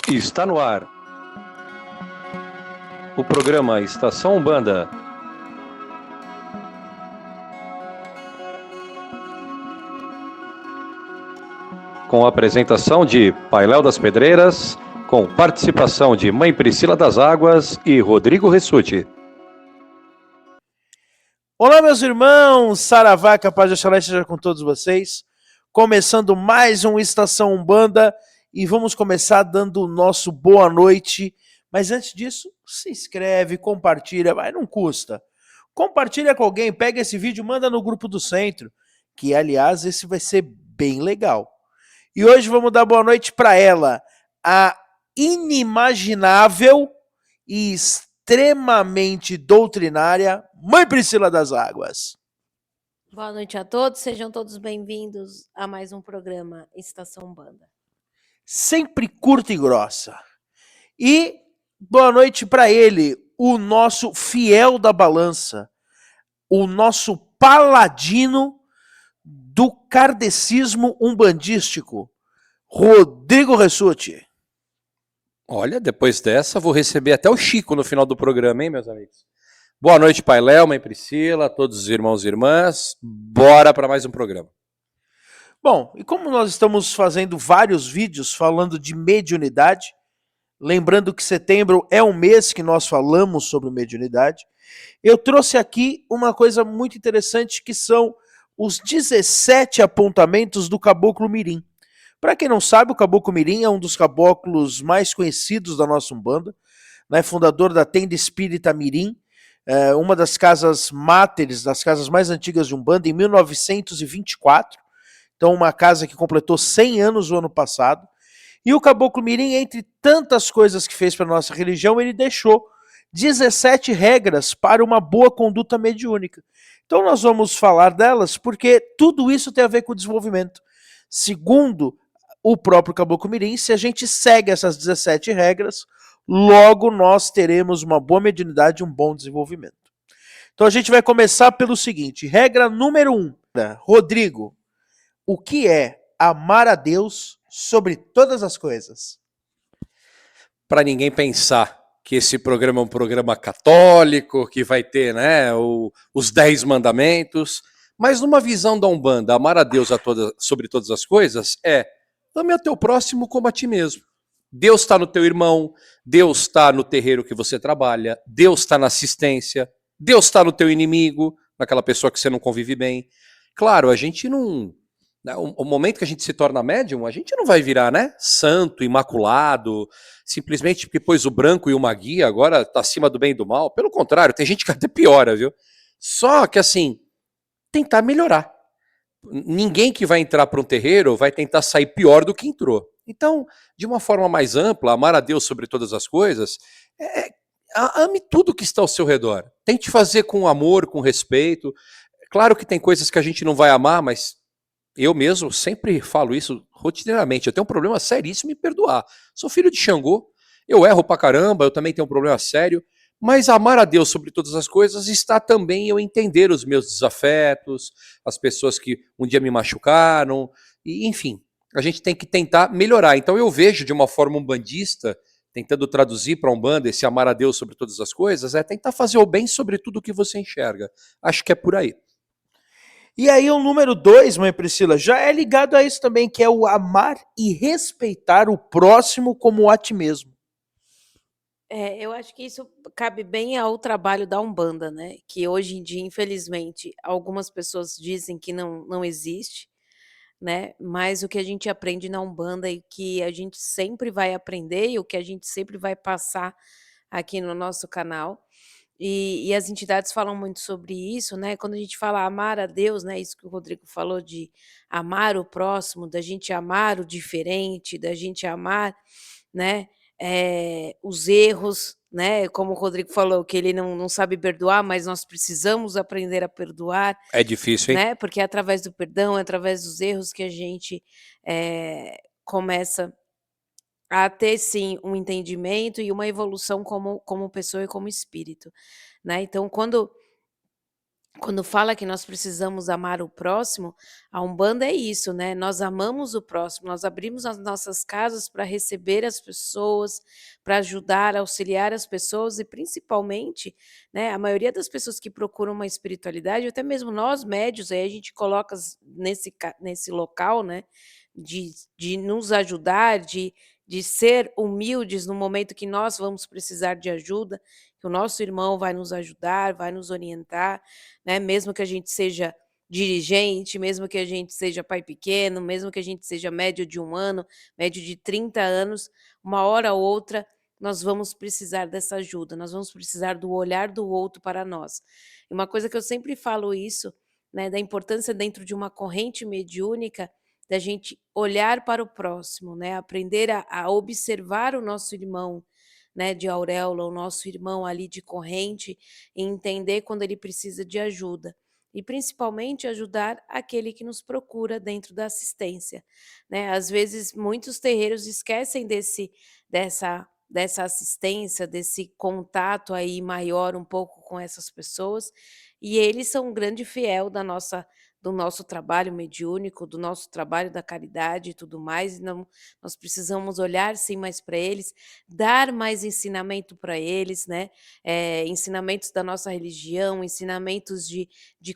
Está no ar o programa Estação Umbanda. Com a apresentação de Pai Léo das Pedreiras, com participação de Mãe Priscila das Águas e Rodrigo Ressuti. Olá, meus irmãos, Saravá, capaz de Oxalá esteja com todos vocês. Começando mais um Estação Umbanda e vamos começar dando o nosso boa noite. Mas antes disso, se inscreve, compartilha, mas não custa. Compartilha com alguém, pega esse vídeo, manda no grupo do centro, que aliás esse vai ser bem legal. E hoje vamos dar boa noite para ela, a inimaginável e extremamente doutrinária Mãe Priscila das Águas. Boa noite a todos, sejam todos bem-vindos a mais um programa Estação Umbanda. Sempre curta e grossa. E boa noite para ele, o nosso fiel da balança, o nosso paladino do kardecismo umbandístico, Rodrigo Ressuti. Olha, depois dessa vou receber até o Chico no final do programa, hein, meus amigos? Boa noite, Pai Léo, Mãe Priscila, todos os irmãos e irmãs. Bora para mais um programa. Bom, e como nós estamos fazendo vários vídeos falando de mediunidade, lembrando que setembro é um mês que nós falamos sobre mediunidade, eu trouxe aqui uma coisa muito interessante que são os 17 apontamentos do Caboclo Mirim. Para quem não sabe, o Caboclo Mirim é um dos caboclos mais conhecidos da nossa Umbanda, né, fundador da Tenda Espírita Mirim, uma das casas máteres, das casas mais antigas de Umbanda, em 1924. Então, uma casa que completou 100 anos no ano passado. E o Caboclo Mirim, entre tantas coisas que fez para a nossa religião, ele deixou 17 regras para uma boa conduta mediúnica. Então, nós vamos falar delas porque tudo isso tem a ver com o desenvolvimento. Segundo o próprio Caboclo Mirim, se a gente segue essas 17 regras, logo nós teremos uma boa mediunidade e um bom desenvolvimento. Então a gente vai começar pelo seguinte, regra número 1. Rodrigo, o que é amar a Deus sobre todas as coisas? Para ninguém pensar que esse programa é um programa católico, que vai ter, né, os 10 mandamentos, mas numa visão da Umbanda, amar a Deus sobre todas as coisas é ame ao teu próximo como a ti mesmo. Deus está no teu irmão, Deus está no terreiro que você trabalha, Deus está na assistência, Deus está no teu inimigo, naquela pessoa que você não convive bem. Claro, a gente não... O momento que a gente se torna médium, a gente não vai virar, né, santo, imaculado, simplesmente porque pôs o branco e uma guia, agora está acima do bem e do mal. Pelo contrário, tem gente que até piora, viu? Só que, assim, tentar melhorar. Ninguém que vai entrar para um terreiro vai tentar sair pior do que entrou. Então, de uma forma mais ampla, amar a Deus sobre todas as coisas, ame tudo que está ao seu redor. Tente fazer com amor, com respeito. Claro que tem coisas que a gente não vai amar, mas eu mesmo sempre falo isso rotineiramente. Eu tenho um problema seríssimo em perdoar. Sou filho de Xangô, eu erro pra caramba, eu também tenho um problema sério. Mas amar a Deus sobre todas as coisas está também eu entender os meus desafetos, as pessoas que um dia me machucaram, e enfim, a gente tem que tentar melhorar. Então eu vejo de uma forma umbandista, tentando traduzir para Umbanda esse amar a Deus sobre todas as coisas, é tentar fazer o bem sobre tudo que você enxerga. Acho que é por aí. E aí o número 2, Mãe Priscila, já é ligado a isso também, que é o amar e respeitar o próximo como a ti mesmo. Eu acho que isso cabe bem ao trabalho da Umbanda, né? Que hoje em dia, infelizmente, algumas pessoas dizem que não existe, né? Mas o que a gente aprende na Umbanda e que a gente sempre vai aprender e o que a gente sempre vai passar aqui no nosso canal. E as entidades falam muito sobre isso, né? Quando a gente fala amar a Deus, né? Isso que o Rodrigo falou de amar o próximo, da gente amar o diferente, da gente amar, né? Os erros, né? Como o Rodrigo falou, que ele não sabe perdoar, mas nós precisamos aprender a perdoar, É difícil, hein? né? Porque é através do perdão, é através dos erros que a gente começa a ter sim um entendimento e uma evolução como pessoa e como espírito, né. Então quando quando fala que nós precisamos amar o próximo, a Umbanda é isso, né, nós amamos o próximo, nós abrimos as nossas casas para receber as pessoas, para ajudar, auxiliar as pessoas e principalmente, né, a maioria das pessoas que procuram uma espiritualidade, até mesmo nós médios, aí a gente coloca nesse local, né, de nos ajudar, de ser humildes no momento que nós vamos precisar de ajuda, que o nosso irmão vai nos ajudar, vai nos orientar, né, mesmo que a gente seja dirigente, mesmo que a gente seja pai pequeno, mesmo que a gente seja médio de 1 ano, médio de 30 anos, uma hora ou outra nós vamos precisar dessa ajuda, nós vamos precisar do olhar do outro para nós. E uma coisa que eu sempre falo isso, né, da importância dentro de uma corrente mediúnica, da gente olhar para o próximo, né, aprender a observar o nosso irmão, né, de auréola, o nosso irmão ali de corrente, e entender quando ele precisa de ajuda. E principalmente ajudar aquele que nos procura dentro da assistência, né. Às vezes muitos terreiros esquecem dessa assistência, desse contato aí maior um pouco com essas pessoas, e eles são um grande fiel do nosso trabalho mediúnico, do nosso trabalho da caridade e tudo mais, e não nós precisamos olhar sim mais para eles, dar mais ensinamento para eles, né, ensinamentos da nossa religião, ensinamentos de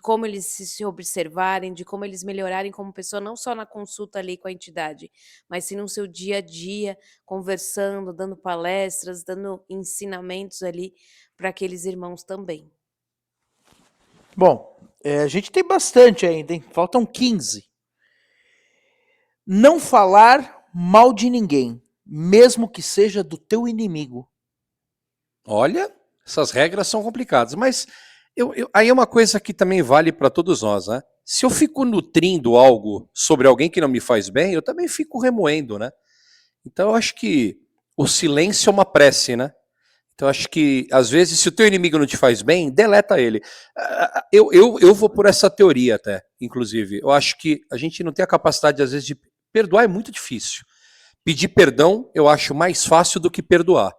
como eles se observarem, de como eles melhorarem como pessoa, não só na consulta ali com a entidade, mas sim no seu dia a dia, conversando, dando palestras, dando ensinamentos ali para aqueles irmãos também. Bom, a gente tem bastante ainda, hein? Faltam 15. Não falar mal de ninguém, mesmo que seja do teu inimigo. Olha, essas regras são complicadas, mas aí é uma coisa que também vale para todos nós, né? Se eu fico nutrindo algo sobre alguém que não me faz bem, eu também fico remoendo, né? Então eu acho que o silêncio é uma prece, né? Então eu acho que, às vezes, se o teu inimigo não te faz bem, deleta ele. Eu vou por essa teoria até, inclusive. Eu acho que a gente não tem a capacidade, às vezes, de perdoar é muito difícil. Pedir perdão eu acho mais fácil do que perdoar.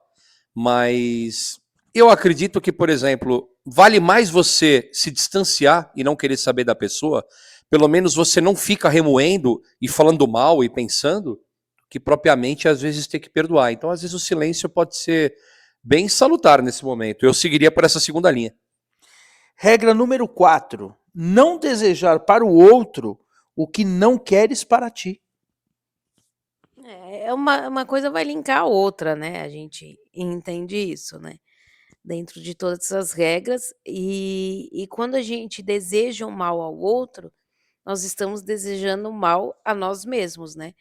Mas eu acredito que, por exemplo, vale mais você se distanciar e não querer saber da pessoa, pelo menos você não fica remoendo e falando mal e pensando, que propriamente às vezes ter que perdoar. Então, às vezes, o silêncio pode ser bem salutar nesse momento. Eu seguiria por essa segunda linha. Regra número 4. Não desejar para o outro o que não queres para ti. Uma coisa vai linkar a outra, né, a gente entende isso, né, dentro de todas essas regras, e quando a gente deseja o mal ao outro, nós estamos desejando o mal a nós mesmos, né.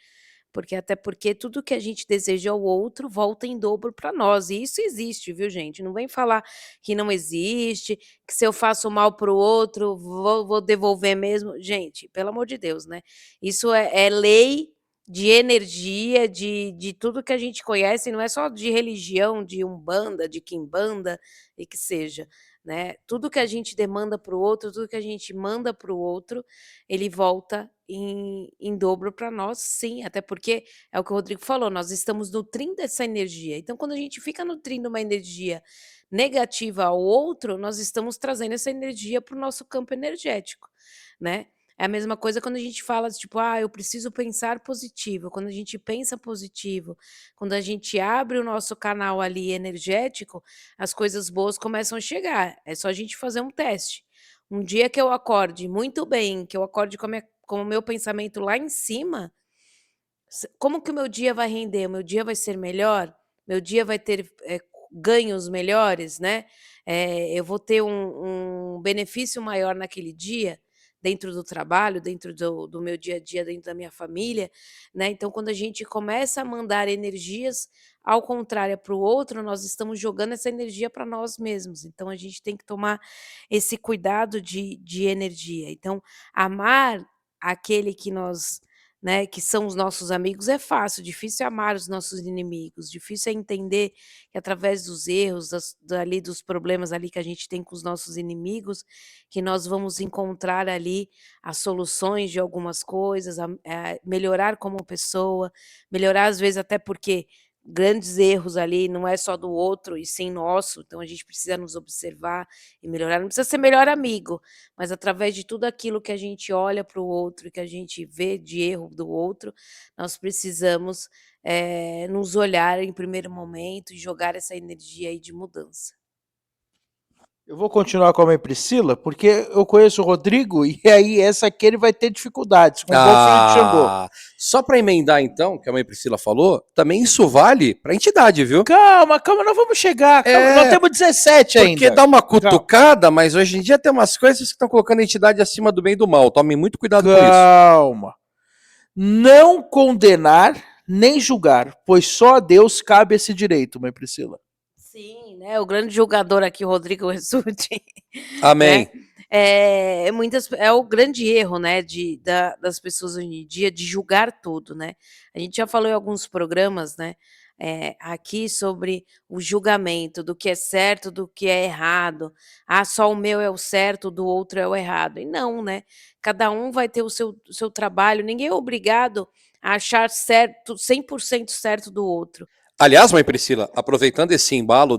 Até porque tudo que a gente deseja ao outro volta em dobro para nós, e isso existe, viu gente, não vem falar que não existe, que se eu faço mal para o outro vou devolver mesmo, gente, pelo amor de Deus, né, isso é lei de energia, de tudo que a gente conhece, não é só de religião, de umbanda, de quimbanda e que seja, né, tudo que a gente demanda para o outro, tudo que a gente manda para o outro, ele volta em dobro para nós sim, até porque é o que o Rodrigo falou, nós estamos nutrindo essa energia, então quando a gente fica nutrindo uma energia negativa ao outro, nós estamos trazendo essa energia para o nosso campo energético, né. É a mesma coisa quando a gente fala tipo: "Ah, eu preciso pensar positivo", quando a gente pensa positivo, quando a gente abre o nosso canal ali energético, as coisas boas começam a chegar, é só a gente fazer um teste. Um dia que eu acorde muito bem, que eu acorde com o meu pensamento lá em cima, como que o meu dia vai render? O meu dia vai ser melhor? Meu dia vai ter ganhos melhores, né? Eu vou ter um benefício maior naquele dia, dentro do trabalho, dentro do meu dia a dia, dentro da minha família, né? Então, quando a gente começa a mandar energias ao contrário para o outro, nós estamos jogando essa energia para nós mesmos. Então, a gente tem que tomar esse cuidado de energia. Então, amar aquele que nós, né, que são os nossos amigos é fácil, difícil é amar os nossos inimigos, difícil é entender que através dos erros, dali dos problemas ali que a gente tem com os nossos inimigos, que nós vamos encontrar ali as soluções de algumas coisas, melhorar como pessoa, melhorar às vezes até porque grandes erros ali, não é só do outro e sim nosso, então a gente precisa nos observar e melhorar. Não precisa ser melhor amigo, mas através de tudo aquilo que a gente olha para o outro e que a gente vê de erro do outro, nós precisamos, nos olhar em primeiro momento e jogar essa energia aí de mudança. Eu vou continuar com a mãe Priscila, porque eu conheço o Rodrigo e aí essa aqui ele vai ter dificuldades, com um bom filho de Xangô. Só para emendar então, que a mãe Priscila falou, também isso vale para entidade, viu? Calma, nós vamos chegar. Calma, nós temos 17 ainda. Porque dá uma cutucada, mas hoje em dia tem umas coisas que estão colocando a entidade acima do bem e do mal. Tomem muito cuidado com isso. Calma. Não condenar nem julgar, pois só a Deus cabe esse direito, mãe Priscila. Sim, né, o grande julgador aqui, o Rodrigo Ressuti, Amém. né, é o grande erro, né, das pessoas hoje em dia de julgar tudo, né. A gente já falou em alguns programas, né, aqui sobre o julgamento do que é certo, do que é errado. "Ah, só o meu é o certo, o do outro é o errado", e não, né, cada um vai ter o seu trabalho, ninguém é obrigado a achar certo 100% certo do outro. Aliás, mãe Priscila, aproveitando esse embalo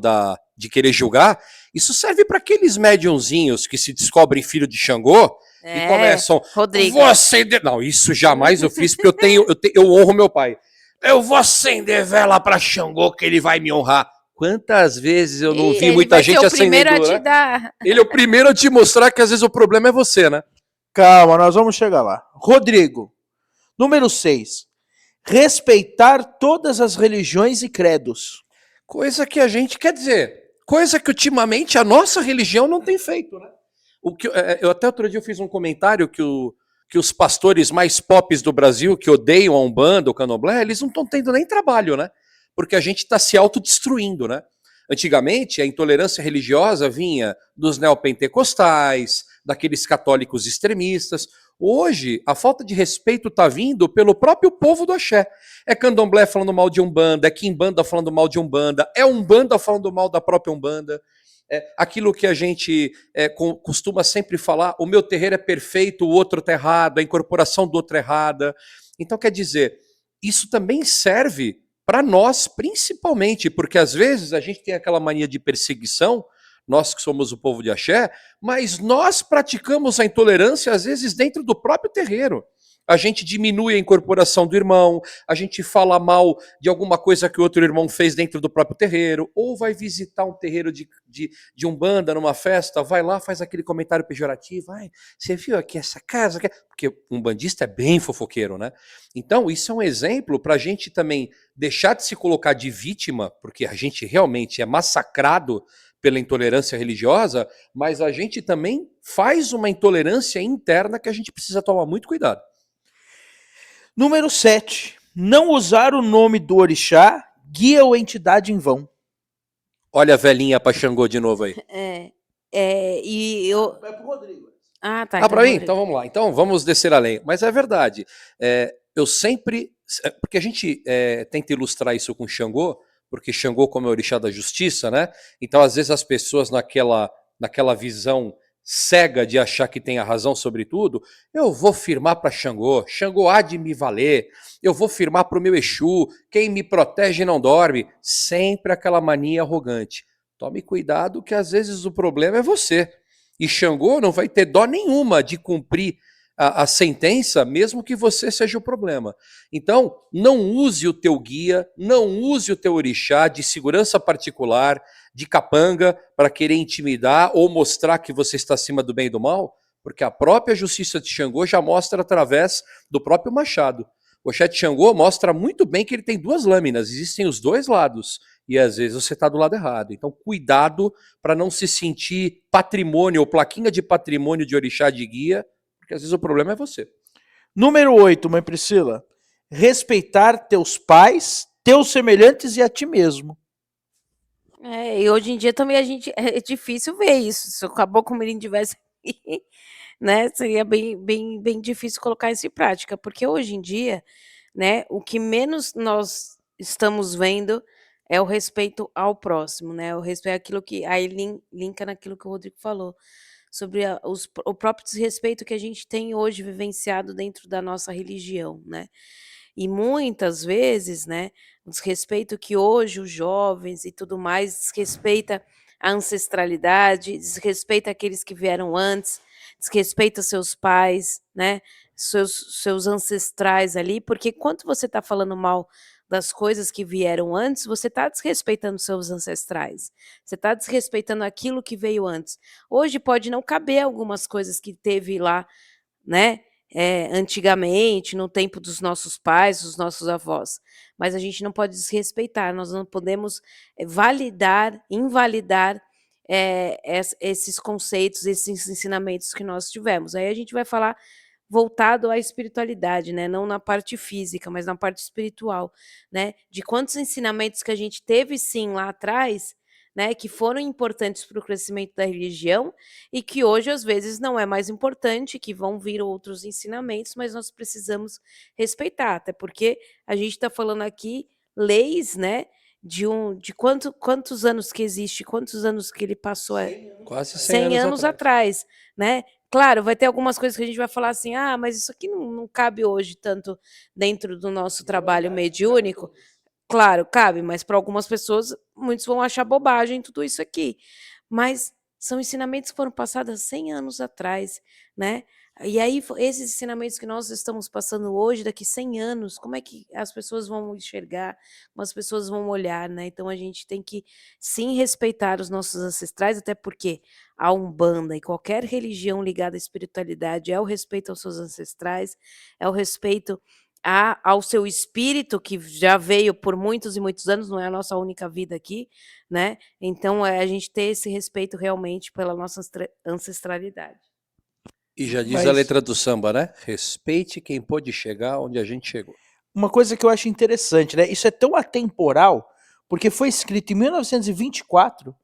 de querer julgar, isso serve para aqueles médiumzinhos que se descobrem filho de Xangô e começam. Rodrigo. Vou acender. Não, isso jamais eu fiz, porque eu honro meu pai. Eu vou acender vela para Xangô que ele vai me honrar. Quantas vezes eu não vi muita gente acendendo, Ele vai ser o primeiro a né? te dar. Ele é o primeiro a te mostrar que às vezes o problema é você, né? Calma, nós vamos chegar lá. Rodrigo, número 6. Respeitar todas as religiões e credos. Coisa que a gente quer dizer, coisa que ultimamente a nossa religião não tem feito, né? Eu até outro dia eu fiz um comentário que os pastores mais pops do Brasil, que odeiam a Umbanda, o Candomblé, eles não estão tendo nem trabalho, né? Porque a gente está se autodestruindo, né? Antigamente, a intolerância religiosa vinha dos neopentecostais, daqueles católicos extremistas. Hoje, a falta de respeito está vindo pelo próprio povo do axé. É candomblé falando mal de Umbanda, é quimbanda falando mal de Umbanda, é Umbanda falando mal da própria Umbanda. Aquilo que a gente costuma sempre falar, o meu terreiro é perfeito, o outro está errado, a incorporação do outro é errada. Então, quer dizer, isso também serve para nós, principalmente, porque às vezes a gente tem aquela mania de perseguição, nós que somos o povo de axé, mas nós praticamos a intolerância, às vezes, dentro do próprio terreiro. A gente diminui a incorporação do irmão, a gente fala mal de alguma coisa que o outro irmão fez dentro do próprio terreiro, ou vai visitar um terreiro de Umbanda numa festa, vai lá, faz aquele comentário pejorativo, você viu aqui essa casa? Porque um umbandista é bem fofoqueiro, né? Então, isso é um exemplo para a gente também deixar de se colocar de vítima, porque a gente realmente é massacrado pela intolerância religiosa, mas a gente também faz uma intolerância interna que a gente precisa tomar muito cuidado. Número 7. Não usar o nome do orixá, guia ou entidade em vão. Olha a velhinha pra Xangô de novo aí. E eu... Vai pro Rodrigo. Ah, tá. Ah, para mim? Então vamos lá. Então vamos descer além. Mas é verdade. Eu sempre... Porque a gente tenta ilustrar isso com Xangô, porque Xangô como é o orixá da justiça, né? Então às vezes as pessoas naquela visão cega de achar que tem a razão sobre tudo, eu vou firmar para Xangô, Xangô há de me valer, eu vou firmar para o meu Exu, quem me protege não dorme, sempre aquela mania arrogante. Tome cuidado que às vezes o problema é você. E Xangô não vai ter dó nenhuma de cumprir a sentença, mesmo que você seja o problema. Então, não use o teu guia, não use o teu orixá de segurança particular, de capanga, para querer intimidar ou mostrar que você está acima do bem e do mal, porque a própria justiça de Xangô já mostra através do próprio machado. O Oxé de Xangô mostra muito bem que ele tem duas lâminas, existem os dois lados, e às vezes você está do lado errado. Então, cuidado para não se sentir patrimônio ou plaquinha de patrimônio de orixá de guia, porque às vezes o problema é você. Número 8, mãe Priscila. Respeitar teus pais, teus semelhantes e a ti mesmo. E hoje em dia também é difícil ver isso. Se o Caboclo Mirim tivesse aqui, né, seria bem difícil colocar isso em prática, porque hoje em dia, né, o que menos nós estamos vendo é o respeito ao próximo, né, o respeito àquilo que aí linka naquilo que o Rodrigo falou, sobre o próprio desrespeito que a gente tem hoje vivenciado dentro da nossa religião, né. E muitas vezes, né, o desrespeito que hoje os jovens e tudo mais desrespeita a ancestralidade, desrespeita aqueles que vieram antes, desrespeita seus pais, né, seus ancestrais ali, porque quando você está falando mal das coisas que vieram antes, você está desrespeitando seus ancestrais, você está desrespeitando aquilo que veio antes. Hoje pode não caber algumas coisas que teve lá, né, antigamente, no tempo dos nossos pais, dos nossos avós, mas a gente não pode desrespeitar, nós não podemos, invalidar, esses conceitos, esses ensinamentos que nós tivemos. Aí a gente vai falar voltado à espiritualidade, né, não na parte física, mas na parte espiritual, né, de quantos ensinamentos que a gente teve sim lá atrás, né, que foram importantes para o crescimento da religião e que hoje às vezes não é mais importante, que vão vir outros ensinamentos, mas nós precisamos respeitar, até porque a gente está falando aqui leis, né, de quantos anos que existe, quantos anos que ele passou, Quase 100 100 anos anos atrás. atrás, né. Claro, vai ter algumas coisas que a gente vai falar assim: "Ah, mas isso aqui não cabe hoje tanto dentro do nosso trabalho mediúnico". Claro, cabe, mas para algumas pessoas, muitos vão achar bobagem tudo isso aqui. Mas são ensinamentos que foram passados há 100 anos atrás, né. E aí esses ensinamentos que nós estamos passando hoje, daqui 100 anos, como é que as pessoas vão enxergar, como as pessoas vão olhar, né. Então a gente tem que sim respeitar os nossos ancestrais, até porque a Umbanda e qualquer religião ligada à espiritualidade é o respeito aos seus ancestrais, é o respeito ao seu espírito que já veio por muitos e muitos anos, não é a nossa única vida aqui, né, então a gente ter esse respeito realmente pela nossa ancestralidade. E já diz a Mas letra do samba, né? Respeite quem pôde chegar onde a gente chegou. uma coisa que eu acho interessante, né, isso é tão atemporal, porque foi escrito em 1924,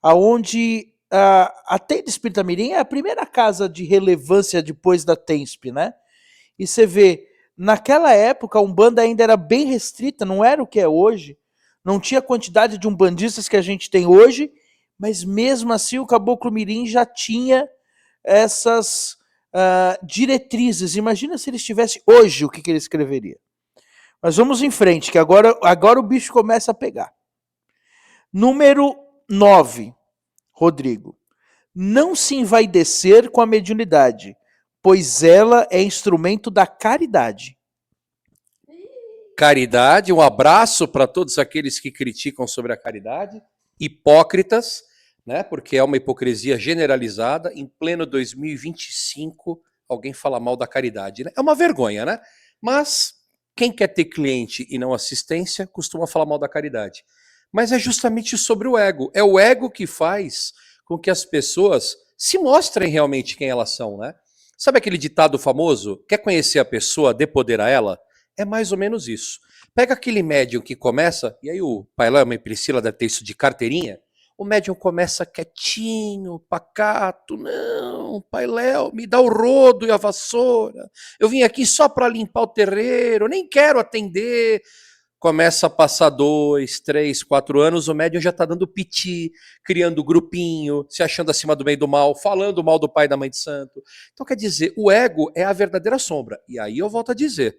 aonde a Tenda Espírita Mirim é a primeira casa de relevância depois da TENSP, né? E você vê, naquela época a Umbanda ainda era bem restrita, não era o que é hoje, não tinha a quantidade de umbandistas que a gente tem hoje, mas mesmo assim o Caboclo Mirim já tinha essas diretrizes. Imagina se ele estivesse hoje, o que ele escreveria. Mas vamos em frente, que agora o bicho começa a pegar. Número 9, Rodrigo. Não se envaidecer com a mediunidade, pois ela é instrumento da caridade. Caridade, um abraço para todos aqueles que criticam sobre a caridade. Hipócritas, né? Porque é uma hipocrisia generalizada. Em pleno 2025, alguém fala mal da caridade, né? É uma vergonha, né? Mas quem quer ter cliente e não assistência costuma falar mal da caridade. Mas é justamente sobre o ego. É o ego que faz com que as pessoas se mostrem realmente quem elas são, né? Sabe aquele ditado famoso? Quer conhecer a pessoa, dê poder a ela? É mais ou menos isso. Pega aquele médium que começa, e aí o pai Lama e Priscila deve ter isso de carteirinha, o médium começa quietinho, pacato, não, pai Léo, me dá o rodo e a vassoura, eu vim aqui só para limpar o terreiro, nem quero atender. Começa a passar 2, 3, 4 anos, o médium já está dando piti, criando grupinho, se achando acima do bem e do mal, falando mal do pai e da mãe de santo. Então quer dizer, o ego é a verdadeira sombra. E aí eu volto a dizer,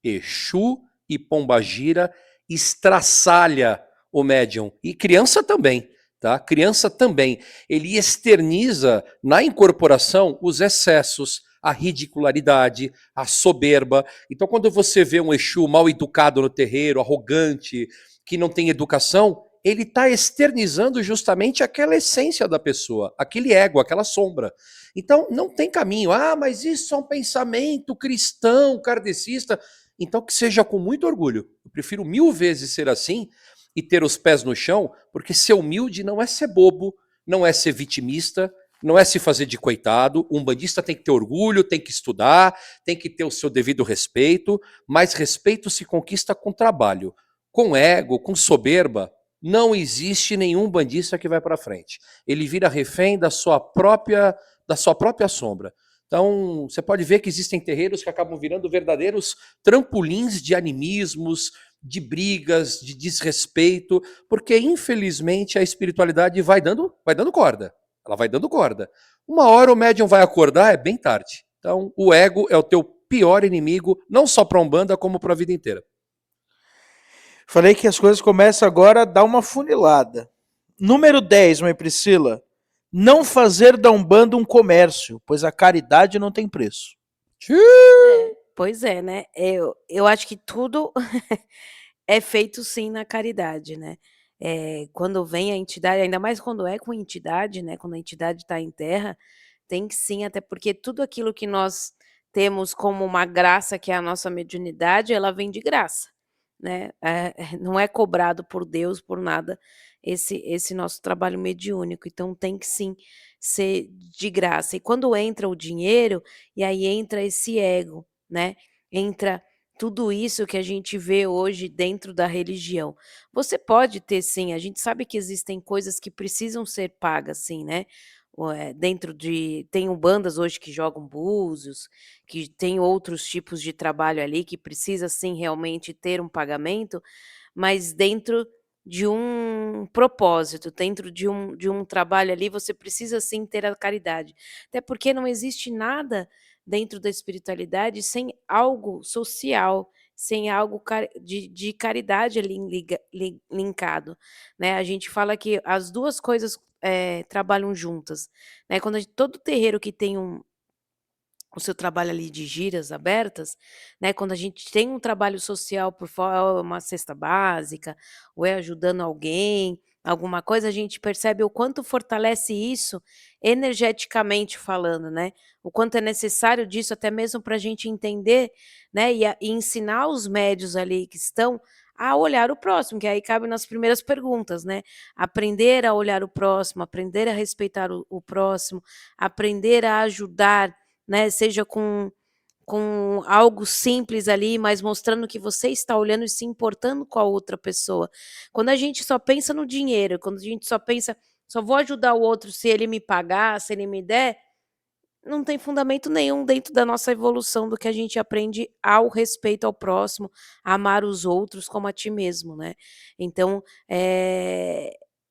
Exu e Pombagira estraçalha o médium. E criança também, tá? Criança também. Ele externiza na incorporação os excessos, a ridicularidade, a soberba. Então, quando você vê um Exu mal educado no terreiro, arrogante, que não tem educação, ele está externizando justamente aquela essência da pessoa, aquele ego, aquela sombra. Então, não tem caminho. Ah, mas isso é um pensamento cristão, kardecista. Então, que seja com muito orgulho. Eu prefiro 1000 vezes ser assim e ter os pés no chão, porque ser humilde não é ser bobo, não é ser vitimista, não é se fazer de coitado. Um umbandista tem que ter orgulho, tem que estudar, tem que ter o seu devido respeito, mas respeito se conquista com trabalho. Com ego, com soberba, não existe nenhum bandista que vai para frente. Ele vira refém da sua própria sombra. Então, você pode ver que existem terreiros que acabam virando verdadeiros trampolins de animismos, de brigas, de desrespeito, porque infelizmente a espiritualidade vai dando corda. Ela vai dando corda. Uma hora o médium vai acordar, é bem tarde. Então, o ego é o teu pior inimigo, não só para a Umbanda, como para a vida inteira. Falei que as coisas começam agora a dar uma funilada. Número 10, mãe Priscila. Não fazer da Umbanda um comércio, pois a caridade não tem preço. Pois é, né? Eu acho que tudo é feito sim na caridade, né? Quando vem a entidade, ainda mais quando é com entidade, né? Quando a entidade está em terra, tem que sim, até porque tudo aquilo que nós temos como uma graça, que é a nossa mediunidade, ela vem de graça, né? Não é cobrado por Deus, por nada, esse nosso trabalho mediúnico. Então tem que sim ser de graça. E quando entra o dinheiro, e aí entra esse ego, né? Entra tudo isso que a gente vê hoje dentro da religião. Você pode ter sim, a gente sabe que existem coisas que precisam ser pagas sim, né, dentro de tem umbandas hoje que jogam búzios, que tem outros tipos de trabalho ali que precisa sim realmente ter um pagamento, mas dentro de um propósito, dentro de um trabalho ali, você precisa sim ter a caridade. Até porque não existe nada dentro da espiritualidade sem algo social, sem algo de caridade ali linkado, né. A gente fala que as 2 coisas, trabalham juntas, né. Quando todo terreiro que tem o seu trabalho ali de giras abertas, né, quando a gente tem um trabalho social por fora, uma cesta básica, ou é ajudando alguém, alguma coisa, a gente percebe o quanto fortalece isso energeticamente falando, né, o quanto é necessário disso até mesmo para a gente entender, né, e ensinar os médios ali que estão a olhar o próximo, que aí cabe nas primeiras perguntas, né, aprender a olhar o próximo, aprender a respeitar o próximo, aprender a ajudar, né, seja com algo simples ali, mas mostrando que você está olhando e se importando com a outra pessoa. Quando a gente só pensa no dinheiro, quando a gente só pensa: "Só vou ajudar o outro se ele me pagar, se ele me der", não tem fundamento nenhum dentro da nossa evolução do que a gente aprende ao respeito ao próximo, a amar os outros como a ti mesmo, né. Então,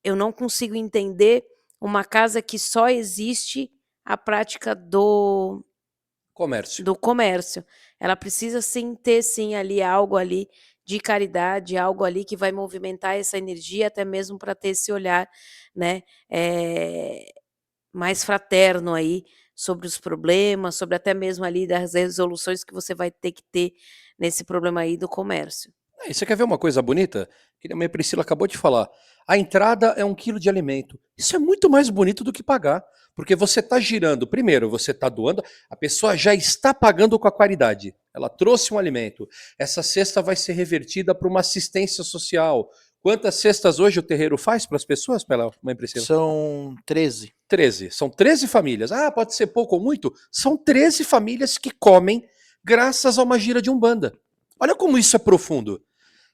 eu não consigo entender uma casa que só existe a prática Comércio. do comércio. Ela precisa sim ter sim ali algo ali de caridade, algo ali que vai movimentar essa energia, até mesmo para ter esse olhar, né, eh, mais fraterno aí sobre os problemas, sobre até mesmo ali das resoluções que você vai ter que ter nesse problema aí do comércio. E você quer ver uma coisa bonita? Que a minha Priscila acabou de falar. A entrada é 1 quilo de alimento. Isso é muito mais bonito do que pagar. Porque você está girando, primeiro, você está doando, a pessoa já está pagando com a caridade. Ela trouxe um alimento. Essa cesta vai ser revertida para uma assistência social. Quantas cestas hoje o terreiro faz para as pessoas, pela mãe Priscila? São 13. 13. São 13 famílias. Ah, pode ser pouco ou muito? São 13 famílias que comem graças a uma gira de Umbanda. Olha como isso é profundo.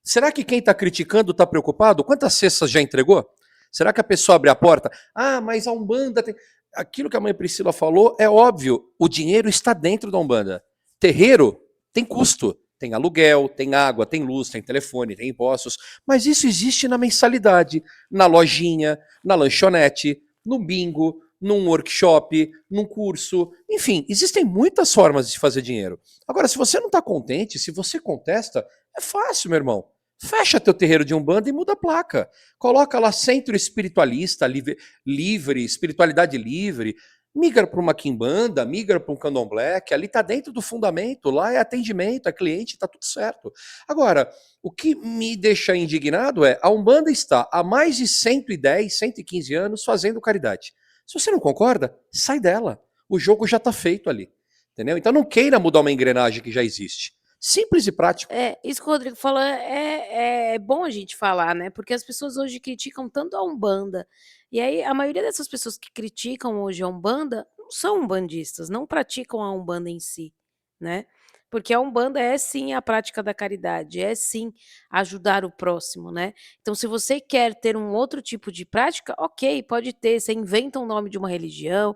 Será que quem está criticando está preocupado? Quantas cestas já entregou? Será que a pessoa abre a porta? Ah, mas a Umbanda tem. Aquilo que a mãe Priscila falou é óbvio. O dinheiro está dentro da Umbanda. Terreiro tem custo. Tem aluguel, tem água, tem luz, tem telefone, tem impostos. Mas isso existe na mensalidade, na lojinha, na lanchonete, no bingo, num workshop, num curso. Enfim, existem muitas formas de fazer dinheiro. Agora, se você não está contente, se você contesta, é fácil, meu irmão. Fecha teu terreiro de Umbanda e muda a placa. Coloca lá centro espiritualista, livre, espiritualidade livre. Migra para uma quimbanda, migra para um candomblé, que ali está dentro do fundamento, lá é atendimento, é cliente, está tudo certo. Agora, o que me deixa indignado é a Umbanda está há mais de 110, 115 anos fazendo caridade. Se você não concorda, sai dela. O jogo já está feito ali. Entendeu? Então não queira mudar uma engrenagem que já existe. Simples e prático. Isso que o Rodrigo falou é bom a gente falar, né, porque as pessoas hoje criticam tanto a Umbanda, e aí a maioria dessas pessoas que criticam hoje a Umbanda não são umbandistas, não praticam a Umbanda em si, né, porque a Umbanda é sim a prática da caridade, é sim ajudar o próximo, né. Então se você quer ter um outro tipo de prática, ok, pode ter, você inventa um nome de uma religião,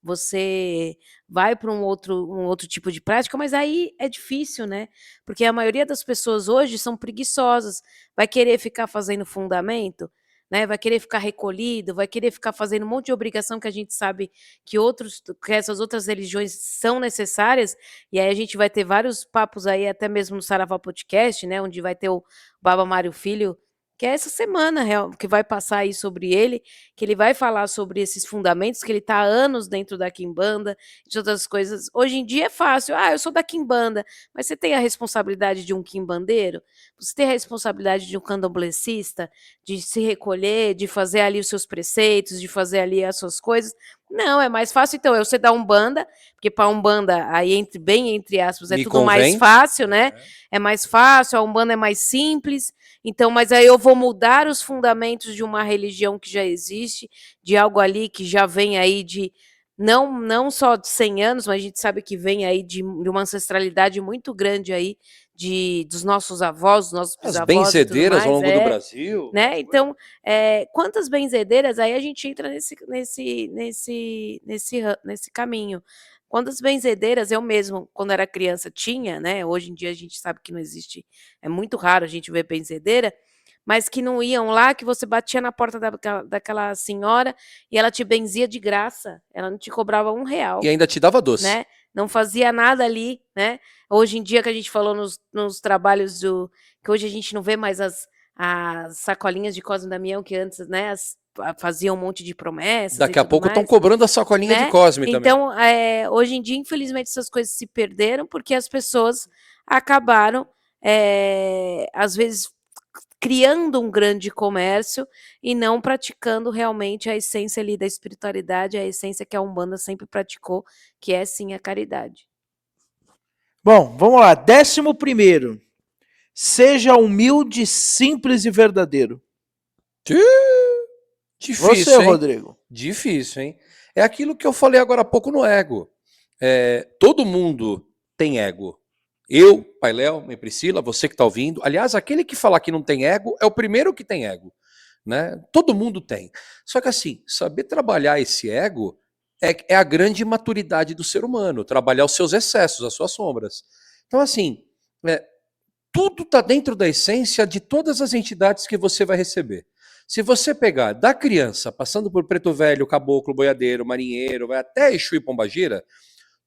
você vai para um outro tipo de prática, mas aí é difícil, né, porque a maioria das pessoas hoje são preguiçosas, vai querer ficar fazendo fundamento, né? Vai querer ficar recolhido, vai querer ficar fazendo um monte de obrigação que a gente sabe que essas outras religiões são necessárias, e aí a gente vai ter vários papos aí, até mesmo no Saravá Podcast, né? Onde vai ter o Baba Mário Filho, que é essa semana que vai passar aí sobre ele, que ele vai falar sobre esses fundamentos, que ele está há anos dentro da Quimbanda, de outras coisas. Hoje em dia é fácil, eu sou da Quimbanda, mas você tem a responsabilidade de um quimbandeiro? Você tem a responsabilidade de um candomblessista, de se recolher, de fazer ali os seus preceitos, de fazer ali as suas coisas? Não, é mais fácil, então, você dar Umbanda, porque para Umbanda, aí bem entre aspas, é Me tudo mais convém. fácil, né? É mais fácil, a Umbanda é mais simples, então, mas aí eu vou mudar os fundamentos de uma religião que já existe, de algo ali que já vem aí de, não só de 100 anos, mas a gente sabe que vem aí de uma ancestralidade muito grande aí, dos nossos avós, dos nossos As bisavós e tudo benzedeiras ao mais, longo do Brasil. né? Então, quantas benzedeiras, aí a gente entra nesse caminho. Quantas benzedeiras eu mesmo, quando era criança, tinha, né? Hoje em dia a gente sabe que não existe, é muito raro a gente ver benzedeira, mas que não iam lá, que você batia na porta daquela senhora e ela te benzia de graça, ela não te cobrava E R$ 1, ainda te dava doce. né? Não fazia nada ali, né? Hoje em dia que a gente falou nos trabalhos que hoje a gente não vê mais as sacolinhas de Cosme e Damião que antes, né, faziam um monte de promessas e Daqui a tudo pouco estão mais, cobrando a sacolinha de né? Cosme também. Então, hoje em dia, infelizmente, essas coisas se perderam porque as pessoas acabaram, às vezes, criando um grande comércio e não praticando realmente a essência ali da espiritualidade, a essência que a Umbanda sempre praticou, que é sim a caridade. Bom, vamos lá. 11º. Seja humilde, simples e verdadeiro. Difícil, Você, hein? Rodrigo. Difícil, hein? É aquilo que eu falei agora há pouco no ego. Todo mundo tem ego. Eu, Pai Léo, Mãe Priscila, você que está ouvindo. Aliás, aquele que falar que não tem ego é o primeiro que tem ego. Né? Todo mundo tem. Só que assim, saber trabalhar esse ego é a grande maturidade do ser humano. Trabalhar os seus excessos, as suas sombras. Então assim, tudo está dentro da essência de todas as entidades que você vai receber. Se você pegar da criança, passando por Preto Velho, Caboclo, Boiadeiro, Marinheiro, vai até Exu e Pombagira,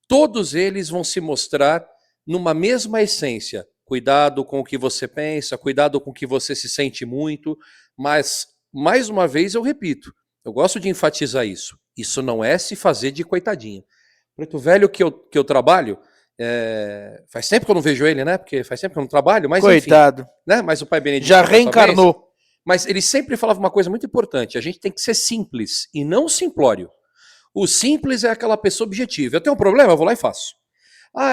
todos eles vão se mostrar numa mesma essência. Cuidado com o que você pensa, cuidado com o que você se sente muito, mas, mais uma vez, eu repito, eu gosto de enfatizar isso. Isso não é se fazer de coitadinho. Preto Velho que eu trabalho, faz tempo que eu não vejo ele, né? Porque faz tempo que eu não trabalho, mas Coitado. enfim. Né? Mas o pai Benedito Já reencarnou. Mas ele sempre falava uma coisa muito importante: a gente tem que ser simples e não simplório. O simples é aquela pessoa objetiva. Eu tenho um problema, eu vou lá e faço.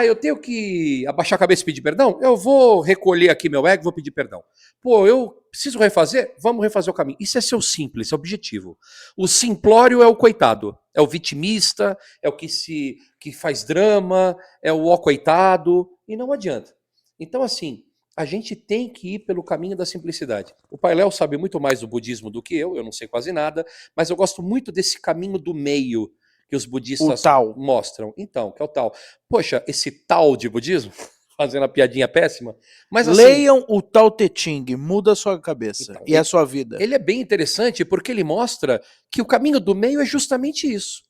Eu tenho que abaixar a cabeça e pedir perdão? Eu vou recolher aqui meu ego e vou pedir perdão. Pô, eu preciso refazer? Vamos refazer o caminho. Isso é ser o simples, é o objetivo. O simplório é o coitado, é o vitimista, é o que faz drama, é o ó coitado, e não adianta. Então, assim, a gente tem que ir pelo caminho da simplicidade. O Pai Léo sabe muito mais do budismo do que eu não sei quase nada, mas eu gosto muito desse caminho do meio que os budistas mostram. Então, que é o tal. Poxa, esse tal de budismo, fazendo a piadinha péssima, mas assim, leiam o Tao Te Ching, muda a sua cabeça então, e a sua vida. Ele é bem interessante porque ele mostra que o caminho do meio é justamente isso.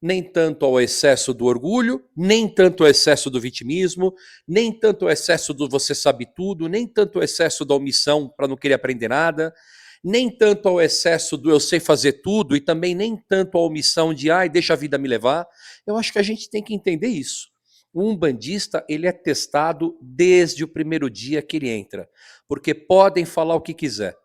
Nem tanto ao excesso do orgulho, nem tanto ao excesso do vitimismo, nem tanto ao excesso do você sabe tudo, nem tanto ao excesso da omissão para não querer aprender nada, nem tanto ao excesso do eu sei fazer tudo e também nem tanto a omissão de deixa a vida me levar. Eu acho que a gente tem que entender isso. O umbandista, ele é testado desde o primeiro dia que ele entra, porque podem falar o que quiser.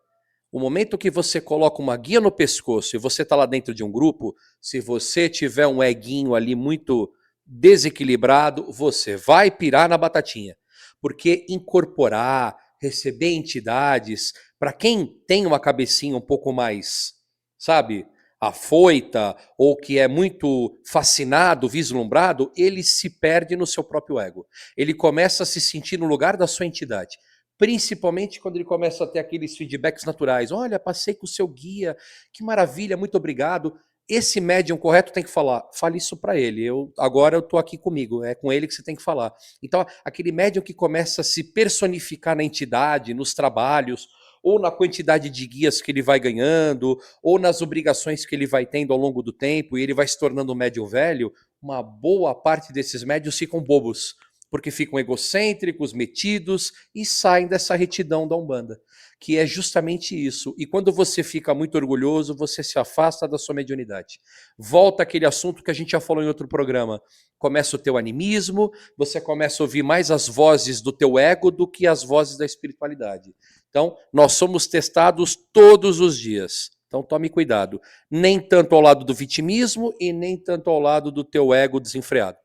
O momento que você coloca uma guia no pescoço e você está lá dentro de um grupo, se você tiver um eguinho ali muito desequilibrado, você vai pirar na batatinha. Porque incorporar, receber entidades, para quem tem uma cabecinha um pouco mais, sabe, afoita, ou que é muito fascinado, vislumbrado, ele se perde no seu próprio ego. Ele começa a se sentir no lugar da sua entidade. Principalmente quando ele começa a ter aqueles feedbacks naturais. Olha, passei com o seu guia, que maravilha, muito obrigado. Esse médium correto tem que falar, fale isso para ele, agora eu tô aqui comigo, é com ele que você tem que falar. Então, aquele médium que começa a se personificar na entidade, nos trabalhos, ou na quantidade de guias que ele vai ganhando, ou nas obrigações que ele vai tendo ao longo do tempo, e ele vai se tornando um médium velho, uma boa parte desses médios ficam bobos, porque ficam egocêntricos, metidos e saem dessa retidão da Umbanda, que é justamente isso. E quando você fica muito orgulhoso, você se afasta da sua mediunidade. Volta aquele assunto que a gente já falou em outro programa. Começa o teu animismo, você começa a ouvir mais as vozes do teu ego do que as vozes da espiritualidade. Então, nós somos testados todos os dias. Então, tome cuidado. Nem tanto ao lado do vitimismo e nem tanto ao lado do teu ego desenfreado.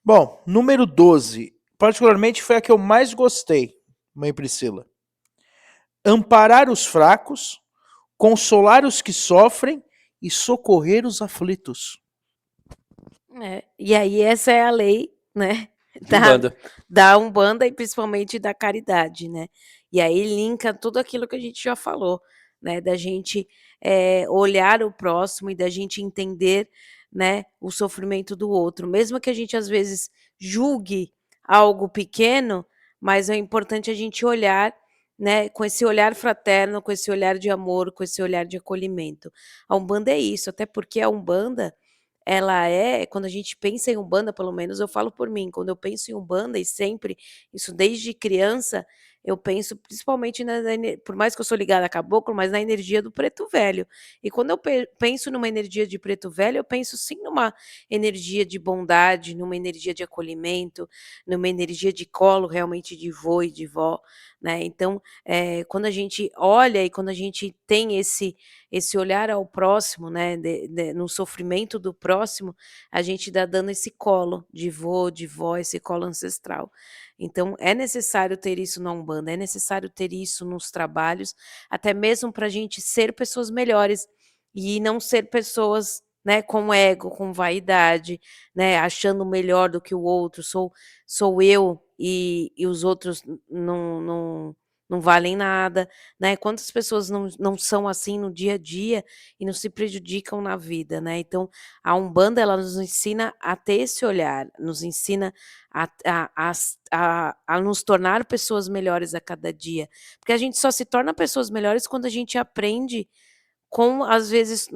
Bom, número 12. Particularmente foi a que eu mais gostei, Mãe Priscila. Amparar os fracos, consolar os que sofrem e socorrer os aflitos. E aí essa é a lei, né, De Umbanda. da Umbanda e principalmente da caridade, né. E aí linka tudo aquilo que a gente já falou, né, da gente, olhar o próximo e da gente entender, né, o sofrimento do outro, mesmo que a gente às vezes julgue algo pequeno, mas é importante a gente olhar, né, com esse olhar fraterno, com esse olhar de amor, com esse olhar de acolhimento. A Umbanda é isso, até porque a Umbanda ela quando a gente pensa em Umbanda, pelo menos eu falo por mim, quando eu penso em Umbanda e sempre, isso desde criança, eu penso principalmente por mais que eu sou ligada a caboclo, mas na energia do preto velho. E quando eu penso numa energia de preto velho, eu penso sim numa energia de bondade, numa energia de acolhimento, numa energia de colo realmente de vô e de vó, né. Então, quando a gente olha e quando a gente tem esse olhar ao próximo, né, no sofrimento do próximo, a gente dá dando esse colo de vô, de vó, esse colo ancestral. Então é necessário ter isso na Umbanda, é necessário ter isso nos trabalhos, até mesmo para a gente ser pessoas melhores, e não ser pessoas, né, com ego, com vaidade, né, achando melhor do que o outro, sou eu e os outros não valem nada, né. Quantas pessoas não são assim no dia a dia e não se prejudicam na vida, né. Então, a Umbanda ela nos ensina a ter esse olhar, nos ensina a nos tornar pessoas melhores a cada dia, porque a gente só se torna pessoas melhores quando a gente aprende com, às vezes,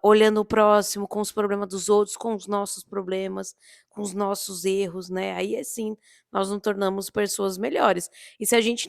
olhando o próximo, com os problemas dos outros, com os nossos problemas, com os nossos erros, né, aí assim, nós nos tornamos pessoas melhores. E se a gente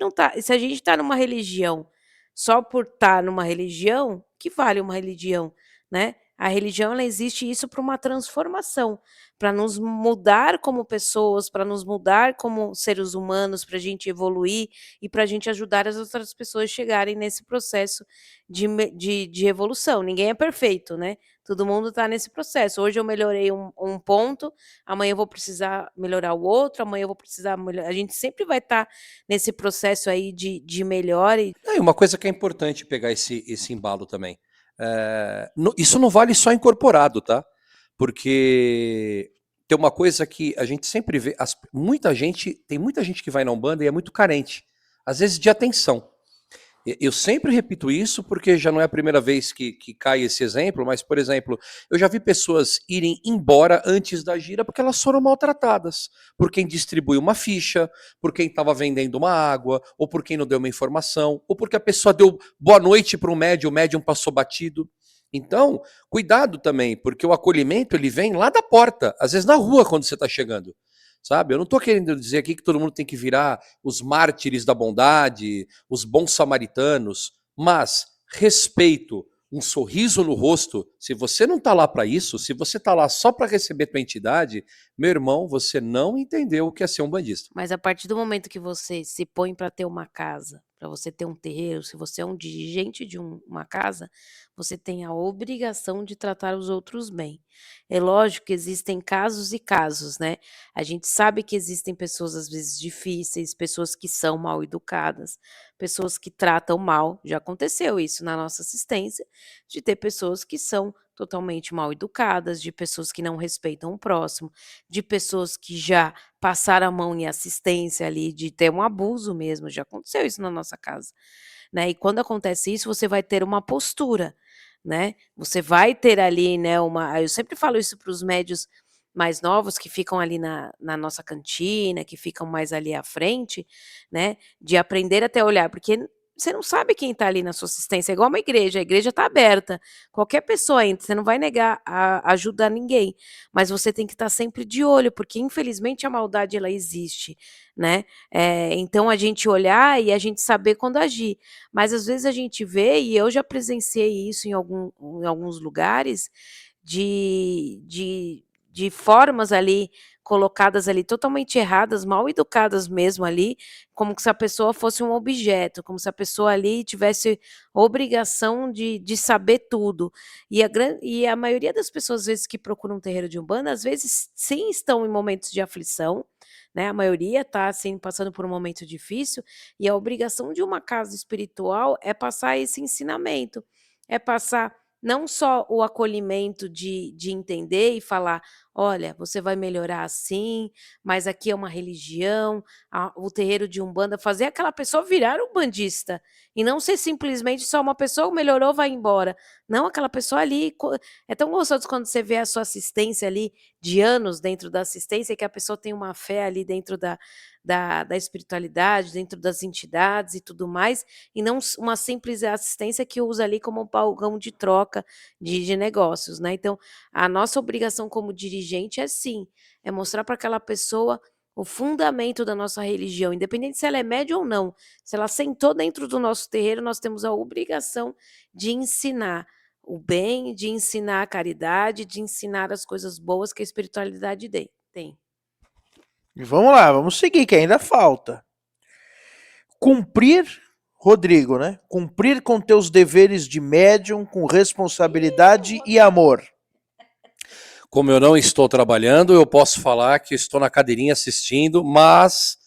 tá numa religião, só por estar numa religião, que vale uma religião, né? A religião ela existe isso para uma transformação, para nos mudar como pessoas, para nos mudar como seres humanos, para a gente evoluir e para a gente ajudar as outras pessoas a chegarem nesse processo de evolução. Ninguém é perfeito, né, todo mundo está nesse processo. Hoje eu melhorei um ponto, amanhã eu vou precisar melhorar o outro, amanhã eu vou precisar melhorar, a gente sempre vai estar nesse processo aí de melhora e E uma coisa que é importante pegar esse embalo também. Isso não vale só incorporado, tá? Porque tem uma coisa que a gente sempre vê, tem muita gente que vai na Umbanda e é muito carente, às vezes de atenção. Eu sempre repito isso porque já não é a primeira vez que cai esse exemplo, mas, por exemplo, eu já vi pessoas irem embora antes da gira porque elas foram maltratadas. Por quem distribuiu uma ficha, por quem estava vendendo uma água, ou por quem não deu uma informação, ou porque a pessoa deu boa noite para o médium passou batido. Então, cuidado também, porque o acolhimento ele vem lá da porta, às vezes na rua quando você está chegando. Sabe? Eu não estou querendo dizer aqui que todo mundo tem que virar os mártires da bondade, os bons samaritanos, mas respeito, um sorriso no rosto. Se você não está lá para isso, se você está lá só para receber tua entidade, meu irmão, você não entendeu o que é ser um bandista. mas a partir do momento que você se põe para ter uma casa, para você ter um terreiro, se você é um dirigente de uma casa, você tem a obrigação de tratar os outros bem. É lógico que existem casos e casos, né? A gente sabe que existem pessoas às vezes difíceis, pessoas que são mal educadas, pessoas que tratam mal. Já aconteceu isso na nossa assistência, de ter pessoas que são totalmente mal educadas, de pessoas que não respeitam o próximo, de pessoas que já passaram a mão em assistência ali, de ter um abuso mesmo, já aconteceu isso na nossa casa, né. E quando acontece isso, você vai ter uma postura, né, você vai ter ali, né, eu sempre falo isso para os médios mais novos que ficam ali na nossa cantina, que ficam mais ali à frente, né, de aprender até olhar, porque você não sabe quem está ali na sua assistência, é igual uma igreja, a igreja está aberta, qualquer pessoa entra, você não vai negar a ajuda a ninguém, mas você tem que estar sempre de olho, porque infelizmente a maldade ela existe, né, então a gente olhar e a gente saber quando agir, mas às vezes a gente vê, e eu já presenciei isso em alguns lugares, de de de formas ali, colocadas ali totalmente erradas, mal educadas mesmo ali, como se a pessoa fosse um objeto, como se a pessoa ali tivesse obrigação de saber tudo. E a maioria das pessoas, às vezes, que procuram um terreiro de umbanda, às vezes, sim, estão em momentos de aflição, né, a maioria está, assim, passando por um momento difícil, e a obrigação de uma casa espiritual é passar esse ensinamento, é passar não só o acolhimento de entender e falar: "Olha, você vai melhorar assim, mas aqui é uma religião, o terreiro de umbanda", fazer aquela pessoa virar umbandista, e não ser simplesmente só uma pessoa melhorou, vai embora. Não, aquela pessoa ali é tão gostoso quando você vê a sua assistência ali, de anos dentro da assistência, que a pessoa tem uma fé ali dentro da espiritualidade, dentro das entidades e tudo mais, e não uma simples assistência que usa ali como um balcão de troca de negócios, né. Então, a nossa obrigação como dirigente é sim, é mostrar para aquela pessoa o fundamento da nossa religião, independente se ela é médium ou não. Se ela sentou dentro do nosso terreiro, nós temos a obrigação de ensinar o bem, de ensinar a caridade, de ensinar as coisas boas que a espiritualidade tem. E vamos lá, vamos seguir, que ainda falta. Cumprir, Rodrigo, né? Cumprir com teus deveres de médium com responsabilidade e amor. Como eu não estou trabalhando, eu posso falar que estou na cadeirinha assistindo, mas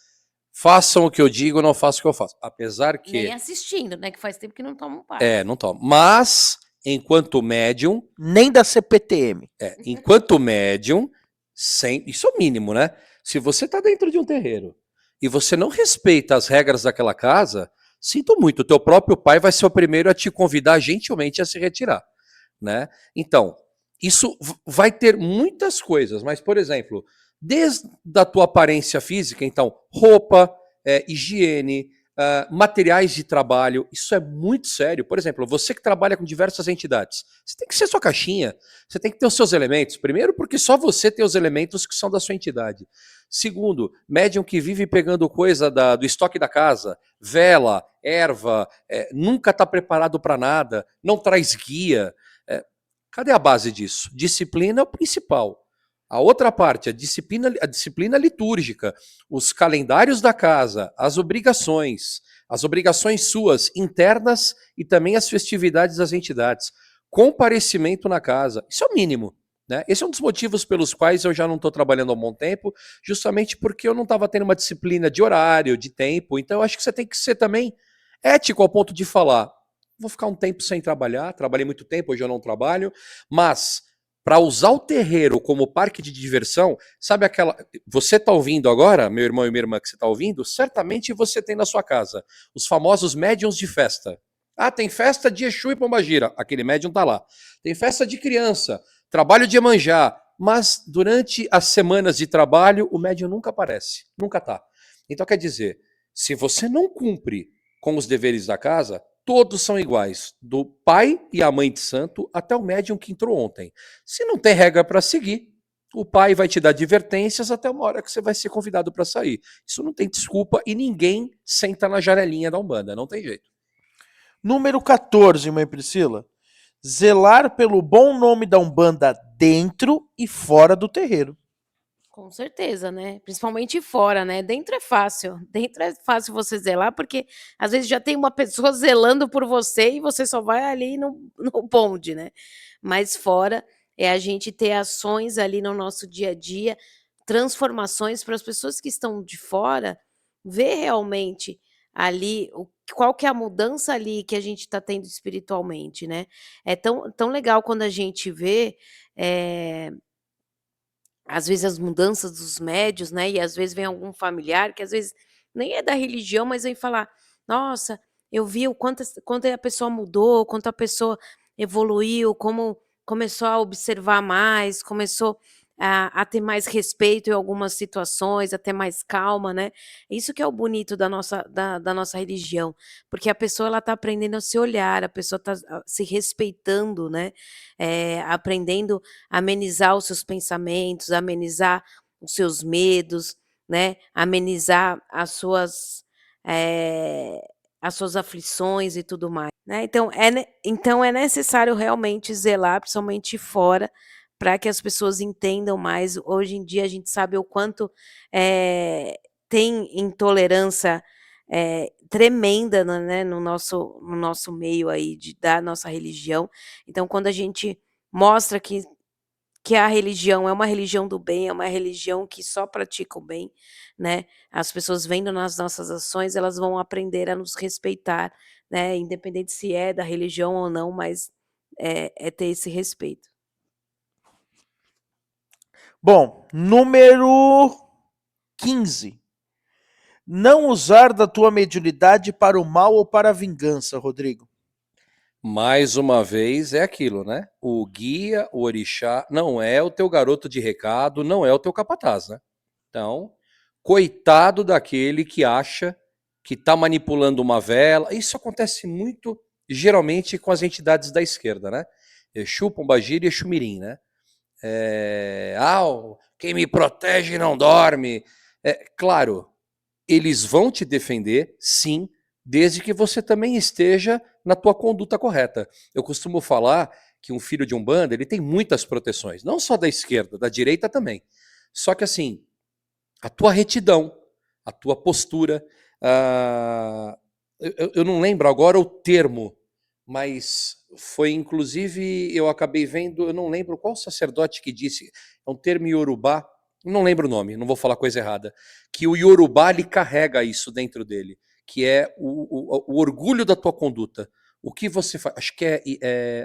façam o que eu digo, não façam o que eu faço. Apesar Nem que... assistindo, né, que faz tempo que não tomam parte. Não tomo. Mas, enquanto médium, Nem da CPTM. enquanto médium, isso é o mínimo, né? Se você está dentro de um terreiro e você não respeita as regras daquela casa, sinto muito, o teu próprio pai vai ser o primeiro a te convidar gentilmente a se retirar, né? Então, isso vai ter muitas coisas, mas, por exemplo, desde a tua aparência física, então, roupa, higiene, materiais de trabalho, isso é muito sério. Por exemplo, você que trabalha com diversas entidades, você tem que ser sua caixinha, você tem que ter os seus elementos. Primeiro, porque só você tem os elementos que são da sua entidade. Segundo, médium que vive pegando coisa do estoque da casa, vela, erva, nunca está preparado para nada, não traz guia. Cadê a base disso? Disciplina é o principal. A outra parte, a disciplina litúrgica, os calendários da casa, as obrigações suas internas e também as festividades das entidades. Comparecimento na casa, isso é o mínimo. Né? Esse é um dos motivos pelos quais eu já não estou trabalhando há um bom tempo, justamente porque eu não estava tendo uma disciplina de horário, de tempo. Então eu acho que você tem que ser também ético ao ponto de falar: vou ficar um tempo sem trabalhar, trabalhei muito tempo, hoje eu não trabalho, mas para usar o terreiro como parque de diversão, sabe aquela... Você está ouvindo agora, meu irmão e minha irmã que você está ouvindo, certamente você tem na sua casa os famosos médiuns de festa. Ah, tem festa de Exu e Pombagira, aquele médium tá lá. Tem festa de criança, trabalho de Iemanjá, mas durante as semanas de trabalho o médium nunca aparece, nunca tá. Então quer dizer, se você não cumpre com os deveres da casa, todos são iguais, do pai e a mãe de santo até o médium que entrou ontem. Se não tem regra para seguir, o pai vai te dar advertências até uma hora que você vai ser convidado para sair. Isso não tem desculpa e ninguém senta na janelinha da Umbanda, não tem jeito. Número 14, mãe Priscila. Zelar pelo bom nome da Umbanda dentro e fora do terreiro. Com certeza, né, principalmente fora, né, dentro é fácil você zelar, porque às vezes já tem uma pessoa zelando por você e você só vai ali no bonde, né, mas fora é a gente ter ações ali no nosso dia a dia, transformações para as pessoas que estão de fora, ver realmente ali qual que é a mudança ali que a gente está tendo espiritualmente, né. É tão legal quando a gente vê, eh às vezes as mudanças dos médios, né, e às vezes vem algum familiar que às vezes nem é da religião, mas vem falar: "Nossa, eu vi o quanto a pessoa mudou, quanto a pessoa evoluiu, como começou a observar mais, começou", a ter mais respeito em algumas situações, a ter mais calma, né. Isso que é o bonito da nossa religião, porque a pessoa ela está aprendendo a se olhar, a pessoa está se respeitando, né, aprendendo a amenizar os seus pensamentos, amenizar os seus medos, né, amenizar eh, as suas aflições e tudo mais, né. Então é necessário realmente zelar, principalmente fora, para que as pessoas entendam mais. Hoje em dia a gente sabe o quanto, tem intolerância, tremenda no nosso meio aí da nossa religião. Então quando a gente mostra que a religião é uma religião do bem, é uma religião que só pratica o bem, né, as pessoas vendo nas nossas ações, elas vão aprender a nos respeitar, né, independente se é da religião ou não, mas é ter esse respeito. Bom, número 15. Não usar da tua mediunidade para o mal ou para a vingança, Rodrigo. Mais uma vez é aquilo, né? O guia, o orixá, não é o teu garoto de recado, não é o teu capataz, né? Então, coitado daquele que acha que está manipulando uma vela. Isso acontece muito, geralmente, com as entidades da esquerda, né? Exu, Pombagira e Exu Mirim, né? Quem me protege não dorme. Claro, eles vão te defender, sim, desde que você também esteja na tua conduta correta. Eu costumo falar que um filho de Umbanda, ele tem muitas proteções, não só da esquerda, da direita também. Só que assim, a tua retidão, a tua postura, eu não lembro agora o termo, mas foi inclusive, eu acabei vendo, eu não lembro qual sacerdote que disse, é um termo iorubá, não lembro o nome, não vou falar coisa errada, que o iorubá ele carrega isso dentro dele, que é o orgulho da tua conduta. O que você faz, acho que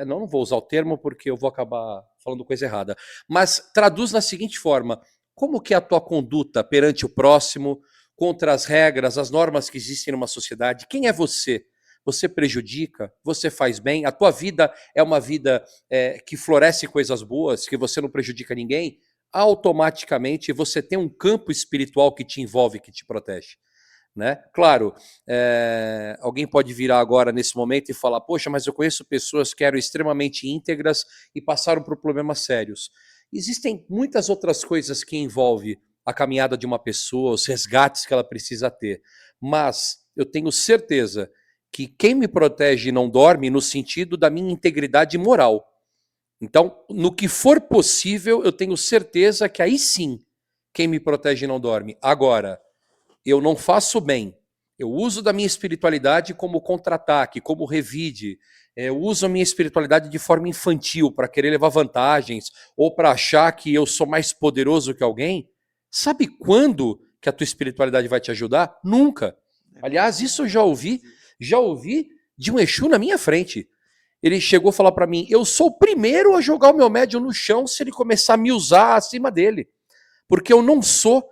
não vou usar o termo porque eu vou acabar falando coisa errada, mas traduz na seguinte forma, como que é a tua conduta perante o próximo, contra as regras, as normas que existem numa sociedade, quem é você? Você prejudica? Você faz bem? A tua vida é uma vida que floresce coisas boas, que você não prejudica ninguém? Automaticamente você tem um campo espiritual que te envolve, que te protege. Né? Claro, alguém pode virar agora nesse momento e falar, poxa, mas eu conheço pessoas que eram extremamente íntegras e passaram por problemas sérios. Existem muitas outras coisas que envolvem a caminhada de uma pessoa, os resgates que ela precisa ter, mas eu tenho certeza que quem me protege não dorme no sentido da minha integridade moral. Então, no que for possível, eu tenho certeza que aí sim, quem me protege não dorme. Agora, eu não faço bem. Eu uso da minha espiritualidade como contra-ataque, como revide. Eu uso a minha espiritualidade de forma infantil para querer levar vantagens ou para achar que eu sou mais poderoso que alguém. Sabe quando que a tua espiritualidade vai te ajudar? Nunca. Aliás, isso eu já ouvi de um Exu na minha frente. Ele chegou a falar para mim: eu sou o primeiro a jogar o meu médium no chão se ele começar a me usar acima dele. Porque eu não sou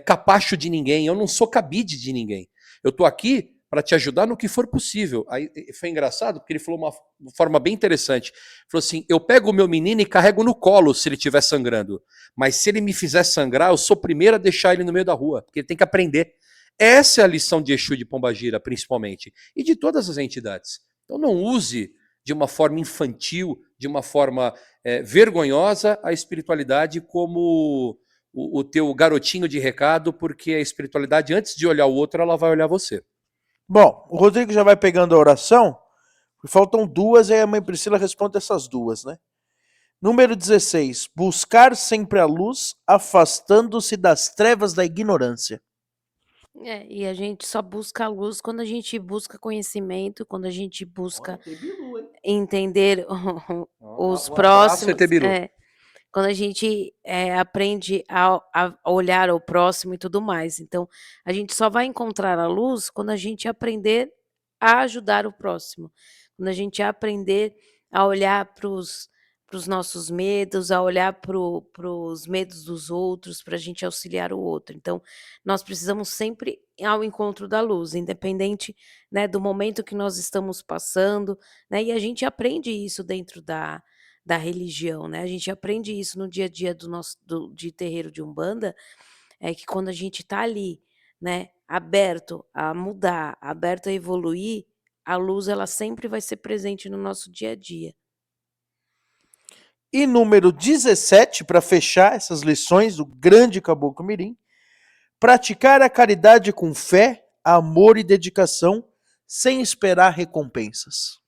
capacho de ninguém, eu não sou cabide de ninguém. Eu estou aqui para te ajudar no que for possível. Aí foi engraçado, porque ele falou uma forma bem interessante. Ele falou assim: eu pego o meu menino e carrego no colo se ele estiver sangrando. Mas se ele me fizer sangrar, eu sou o primeiro a deixar ele no meio da rua, porque ele tem que aprender. Essa é a lição de Exu de Pombagira, principalmente, e de todas as entidades. Então não use de uma forma infantil, de uma forma vergonhosa, a espiritualidade como o teu garotinho de recado, porque a espiritualidade, antes de olhar o outro, ela vai olhar você. Bom, o Rodrigo já vai pegando a oração. Faltam duas e a mãe Priscila responde essas duas, né? Número 16. Buscar sempre a luz, afastando-se das trevas da ignorância. E a gente só busca a luz quando a gente busca conhecimento, quando a gente busca entender os Um abraço, próximos. Etebilu. Quando a gente aprende a olhar o próximo e tudo mais. Então, a gente só vai encontrar a luz quando a gente aprender a ajudar o próximo. Quando a gente aprender a olhar para os nossos medos, a olhar para os medos dos outros, para a gente auxiliar o outro. Então, nós precisamos sempre ir ao encontro da luz, independente, né, do momento que nós estamos passando, né, e a gente aprende isso dentro da religião, né? A gente aprende isso no dia a dia de terreiro de Umbanda, é que quando a gente está ali, né, aberto a mudar, aberto a evoluir, a luz ela sempre vai ser presente no nosso dia a dia. E número 17, para fechar essas lições do grande Caboclo Mirim, praticar a caridade com fé, amor e dedicação, sem esperar recompensas.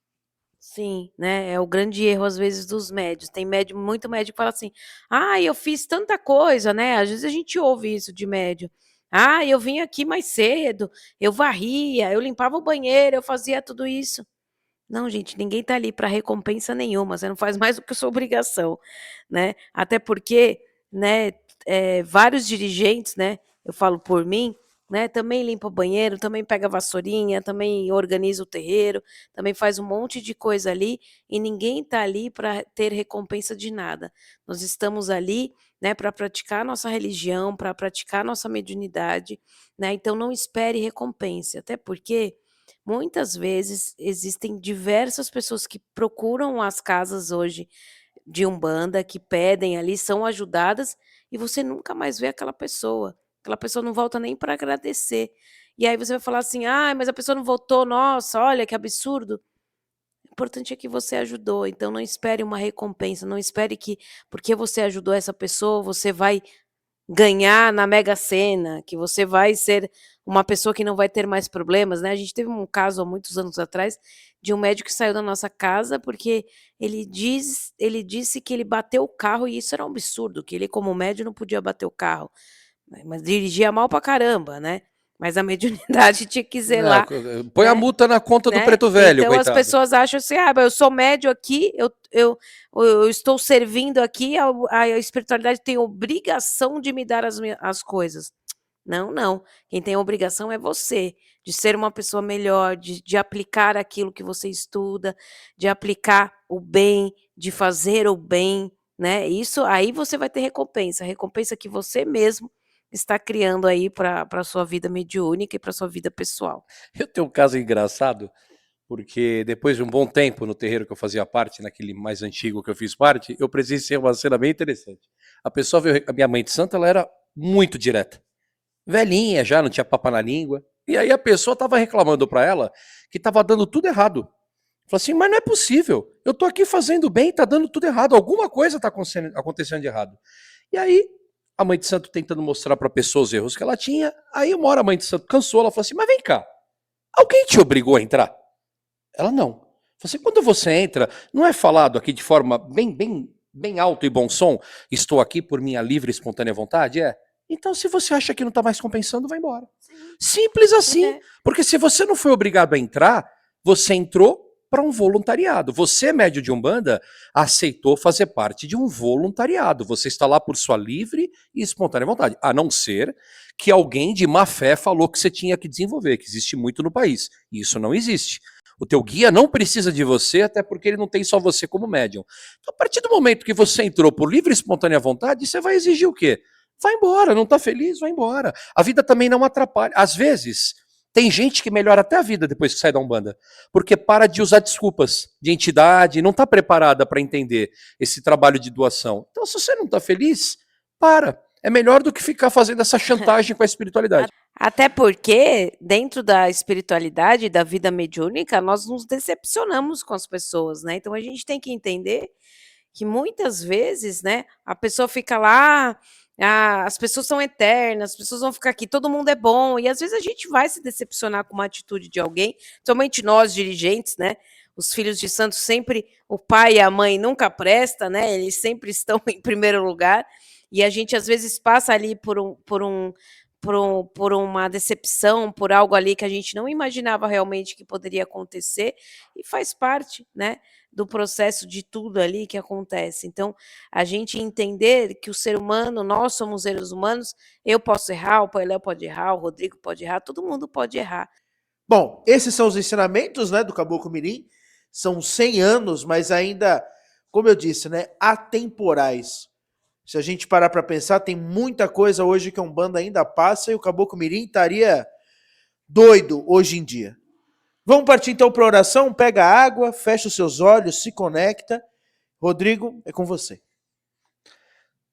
Sim, né, é o grande erro às vezes dos médios. Tem médium, muito médium que fala assim: "Ah, eu fiz tanta coisa", né, às vezes a gente ouve isso de médium. "Ah, eu vim aqui mais cedo, eu varria, eu limpava o banheiro, eu fazia tudo isso". Não, gente, ninguém tá ali para recompensa nenhuma, você não faz mais do que a sua obrigação, né. Até porque, né, vários dirigentes, né, eu falo por mim, né, também limpa o banheiro, também pega a vassourinha, também organiza o terreiro, também faz um monte de coisa ali, e ninguém tá ali para ter recompensa de nada. Nós estamos ali, né, para praticar nossa religião, para praticar nossa mediunidade, né, então não espere recompensa, até porque muitas vezes existem diversas pessoas que procuram as casas hoje de Umbanda, que pedem ali, são ajudadas, e você nunca mais vê aquela pessoa não volta nem para agradecer. E aí você vai falar assim: "Ai, mas a pessoa não voltou, nossa, olha que absurdo". O importante é que você ajudou, então não espere uma recompensa, não espere que porque você ajudou essa pessoa, você vai ganhar na Mega Sena, que você vai ser uma pessoa que não vai ter mais problemas, né. A gente teve um caso há muitos anos atrás, de um médico que saiu da nossa casa, porque ele disse que ele bateu o carro e isso era um absurdo, que ele como médium não podia bater o carro, mas dirigia mal pra caramba, né. Mas a mediunidade tinha que É, zelar, põe a né. multa na conta do Né, preto velho, então as coitado. pessoas acham assim: "Ah, mas eu sou médium aqui, eu estou servindo aqui, a espiritualidade tem obrigação de me dar as coisas". Não, não, quem tem obrigação é você, de ser uma pessoa melhor, de aplicar aquilo que você estuda, de aplicar o bem, de fazer o bem, né, isso aí você vai ter recompensa, recompensa que você mesmo está criando aí para sua vida mediúnica e para sua vida pessoal. Eu tenho um caso engraçado, porque depois de um bom tempo no terreiro que eu fazia parte, naquele mais antigo que eu fiz parte, eu presenciei uma cena bem interessante. A pessoa veio, a minha mãe de santo, ela era muito direta. Velhinha já, não tinha papa na língua. E aí a pessoa estava reclamando para ela que estava dando tudo errado. Falou assim, mas não é possível. Eu tô aqui fazendo bem, tá dando tudo errado. Alguma coisa tá acontecendo de errado. E aí, a mãe de santo tentando mostrar para a pessoa os erros que ela tinha. Aí uma hora a mãe de santo cansou, ela falou assim, mas vem cá, alguém te obrigou a entrar? Ela não. Falou assim, quando você entra, não é falado aqui de forma bem alto e bom som, estou aqui por minha livre e espontânea vontade? É. Então, se você acha que não está mais compensando, vai embora. Sim. Simples assim. É. Porque se você não foi obrigado a entrar, você entrou para um voluntariado. Você, médio de Umbanda, aceitou fazer parte de um voluntariado. Você está lá por sua livre e espontânea vontade. A não ser que alguém de má fé falou que você tinha que desenvolver, que existe muito no país. E isso não existe. O teu guia não precisa de você, até porque ele não tem só você como médium. Então, a partir do momento que você entrou por livre e espontânea vontade, você vai exigir o quê? Vai embora, não tá feliz? Vai embora. A vida também não atrapalha. Às vezes, tem gente que melhora até a vida depois que sai da Umbanda, porque para de usar desculpas de entidade, não está preparada para entender esse trabalho de doação. Então, se você não está feliz, para. É melhor do que ficar fazendo essa chantagem com a espiritualidade. Até porque, dentro da espiritualidade, da vida mediúnica, nós nos decepcionamos com as pessoas, né, então a gente tem que entender que muitas vezes, né, a pessoa fica lá: "Ah, as pessoas são eternas, as pessoas vão ficar aqui, todo mundo é bom", e às vezes a gente vai se decepcionar com uma atitude de alguém, somente nós dirigentes, né, os filhos de santos sempre o pai e a mãe nunca presta, né, eles sempre estão em primeiro lugar, e a gente às vezes passa ali por uma decepção, por algo ali que a gente não imaginava realmente que poderia acontecer, e faz parte, né, do processo de tudo ali que acontece. Então, a gente entender que o ser humano, nós somos seres humanos, eu posso errar, o Painel pode errar, o Rodrigo pode errar, todo mundo pode errar. Bom, esses são os ensinamentos, né, do Caboclo Mirim. São 100 anos, mas ainda, como eu disse, né, atemporais. Se a gente parar para pensar, tem muita coisa hoje que a Umbanda ainda passa e o Caboclo Mirim estaria doido hoje em dia. Vamos partir então para a oração? Pega a água, fecha os seus olhos, se conecta Rodrigo, é com você.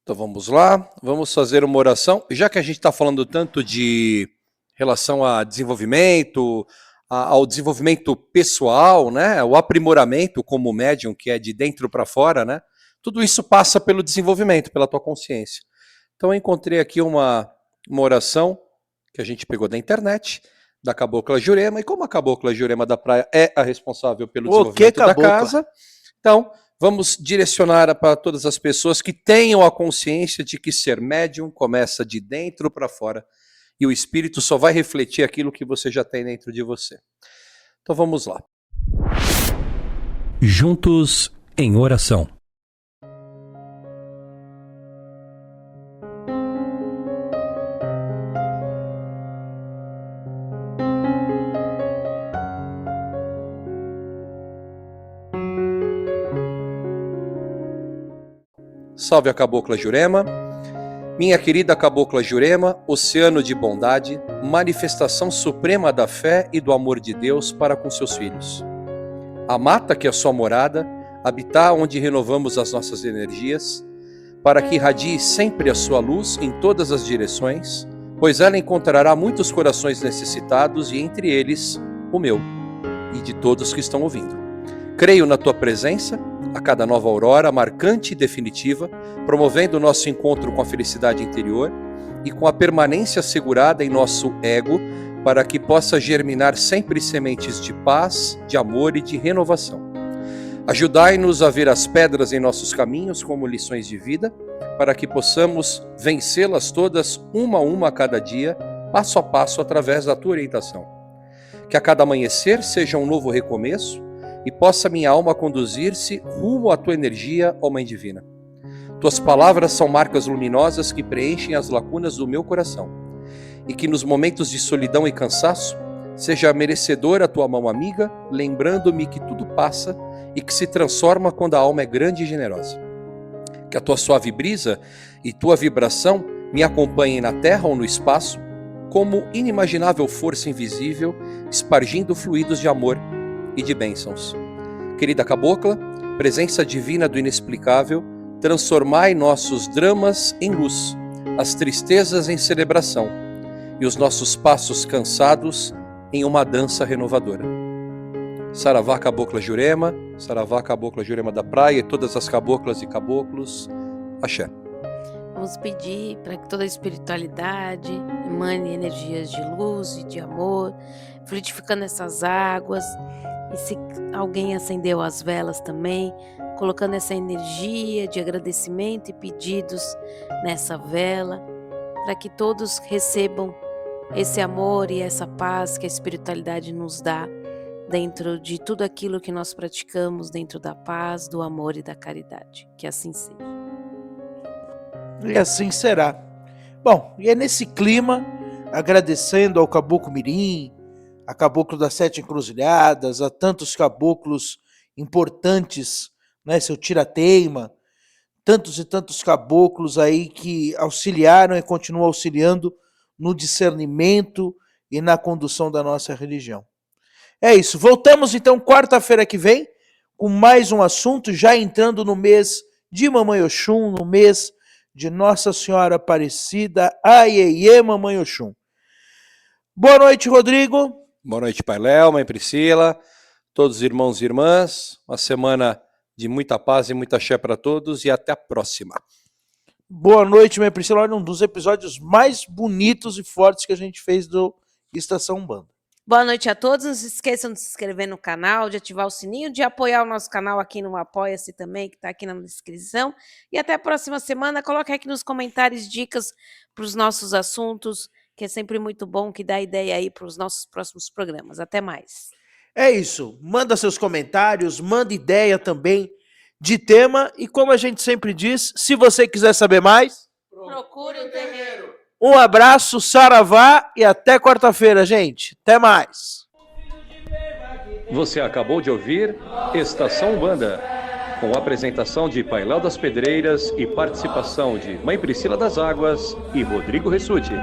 Então vamos lá, vamos fazer uma oração. Já que a gente está falando tanto de relação a desenvolvimento, ao desenvolvimento pessoal, né? O aprimoramento como médium, que é de dentro para fora, né? Tudo isso passa pelo desenvolvimento, pela tua consciência. Então eu encontrei aqui uma oração que a gente pegou da internet, da Cabocla Jurema, e como a Cabocla Jurema da Praia é a responsável pelo desenvolvimento da casa, então vamos direcionar para todas as pessoas que tenham a consciência de que ser médium começa de dentro para fora e o espírito só vai refletir aquilo que você já tem dentro de você. Então vamos lá. Juntos em oração. Salve a Cabocla Jurema, minha querida Cabocla Jurema, oceano de bondade, manifestação suprema da fé e do amor de Deus para com seus filhos. A mata que é sua morada, habitar onde renovamos as nossas energias, para que irradie sempre a sua luz em todas as direções, pois ela encontrará muitos corações necessitados e entre eles o meu e de todos que estão ouvindo. Creio na tua presença, a cada nova aurora, marcante e definitiva, promovendo o nosso encontro com a felicidade interior e com a permanência assegurada em nosso ego, para que possa germinar sempre sementes de paz, de amor e de renovação. Ajudai-nos a ver as pedras em nossos caminhos como lições de vida, para que possamos vencê-las todas, uma a uma a cada dia, passo a passo, através da tua orientação. Que a cada amanhecer seja um novo recomeço, e possa minha alma conduzir-se rumo à tua energia, ó Mãe Divina. Tuas palavras são marcas luminosas que preenchem as lacunas do meu coração, e que nos momentos de solidão e cansaço, seja merecedora a tua mão amiga, lembrando-me que tudo passa e que se transforma quando a alma é grande e generosa. Que a tua suave brisa e tua vibração me acompanhem na terra ou no espaço, como inimaginável força invisível, espargindo fluidos de amor e de bênçãos. Querida Cabocla, presença divina do inexplicável, transformai nossos dramas em luz, as tristezas em celebração e os nossos passos cansados em uma dança renovadora. Saravá Cabocla Jurema, Saravá Cabocla Jurema da Praia e todas as caboclas e caboclos. Axé. Vamos pedir para que toda a espiritualidade emane energias de luz e de amor, fluidificando essas águas. E se alguém acendeu as velas também, colocando essa energia de agradecimento e pedidos nessa vela, para que todos recebam esse amor e essa paz que a espiritualidade nos dá dentro de tudo aquilo que nós praticamos, dentro da paz, do amor e da caridade. Que assim seja. E assim será. Bom, e é nesse clima, agradecendo ao Caboclo Mirim, a Caboclo das Sete Encruzilhadas, a tantos caboclos importantes, né, seu Tirateima, tantos e tantos caboclos aí que auxiliaram e continuam auxiliando no discernimento e na condução da nossa religião. É isso, voltamos então quarta-feira que vem com mais um assunto, já entrando no mês de Mamãe Oxum, no mês de Nossa Senhora Aparecida, Aiê, Mamãe Oxum. Boa noite, Rodrigo. Boa noite, Pai Léo, Mãe Priscila, todos os irmãos e irmãs. Uma semana de muita paz e muita axé para todos e até a próxima. Boa noite, Mãe Priscila. Olha, um dos episódios mais bonitos e fortes que a gente fez do Estação Umbanda. Boa noite a todos. Não se esqueçam de se inscrever no canal, de ativar o sininho, de apoiar o nosso canal aqui no Apoia-se também, que está aqui na descrição. E até a próxima semana. Coloque aqui nos comentários dicas para os nossos assuntos, que é sempre muito bom, que dá ideia aí para os nossos próximos programas. Até mais. É isso. Manda seus comentários, manda ideia também de tema. E como a gente sempre diz, se você quiser saber mais, procure o terreiro. Um abraço, saravá e até quarta-feira, gente. Até mais. Você acabou de ouvir Estação Umbanda, com apresentação de Pai Léo das Pedreiras e participação de Mãe Priscila das Águas e Rodrigo Ressuti.